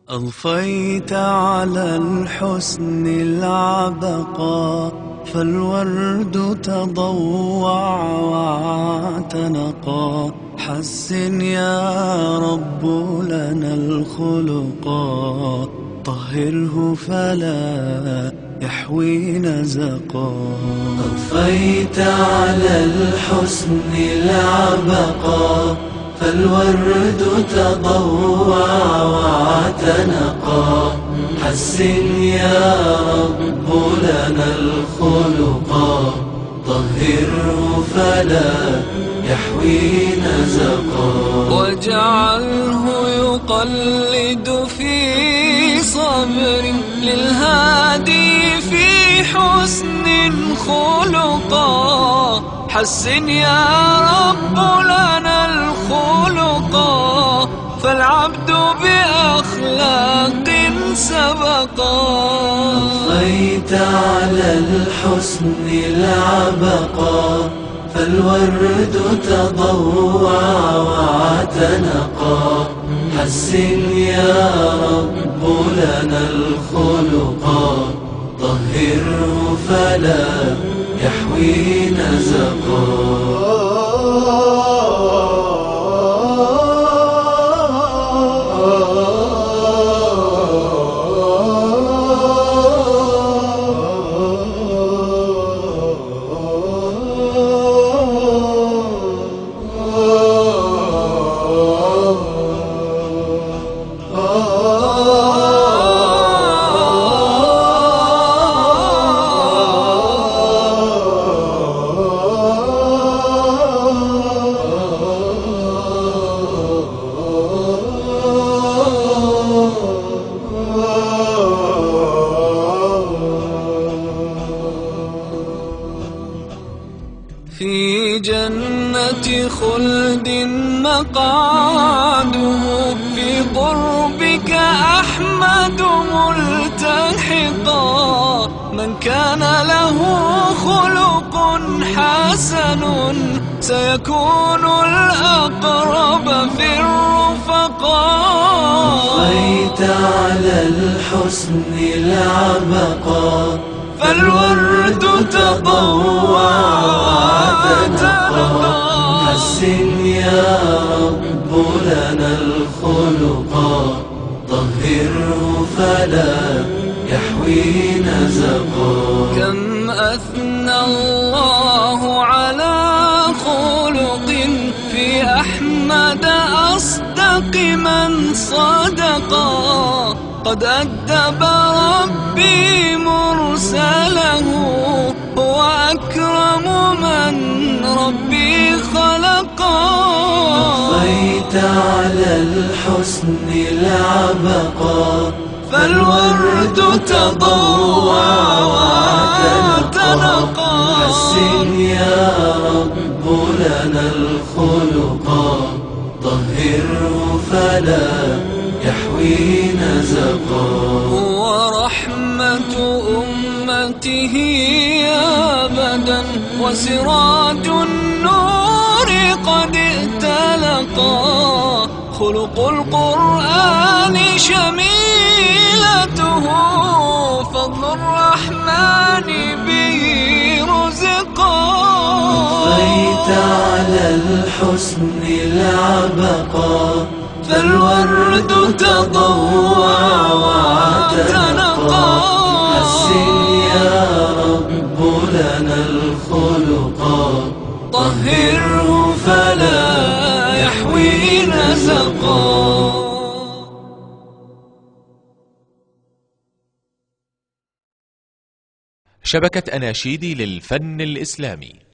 أضفيت على الحسن العبقى، فالورد تضوع واعتنقا. حسن يا رب لنا الخلقا، طهره فلا يحوي نزقا. أضفيت على الحسن العبقا، فالورد تضوع واعتنقا. حسن يا رب لنا الخلقا، طهره فلا يحوي نزقا. واجعله يقلد في صبر للهادي في حسن خلقا. حسن يا رب لنا الخلقا، فالعبد بأخلاق سبقا. أضفيت على الحسن العبقا، فالورد تضوع واعتنقا. حسن يا رب لنا الخلقا، طهره فلا يحوي نزقا. في جنة خلد مقعده، في قربك أحمد ملتحقا. من كان له خلق حسن، سيكون الأقرب في الرفقاء. أضفيت على الحسن العبقا، فالورد تضوع واعتنقا. حسن يا رب لنا الخلقا، طهره فلا يحوي نزقا. كم أثنى الله على خلق، في أحمد أصدق من صدقا. قد أدب ربي مرسله، هو أكرم من ربي خلقا. أضفيت على الحسن العبقا، فالورد تضوع واعتنقا. حسن يا رب لنا الخلقا، طهره فلا يحوي نزقا. ورحمة أمته أبدا، وسراج النور قد ائتلقا. خلق القرآن شميلته، فضل الرحمن به رزقا. أضفيت على الحسن العبقا، فالورد تضوع واعتنقا. حسن يا رب لنا الخلقا، طهره فلا يحوي نزقا. شبكة أناشيد للفن الإسلامي.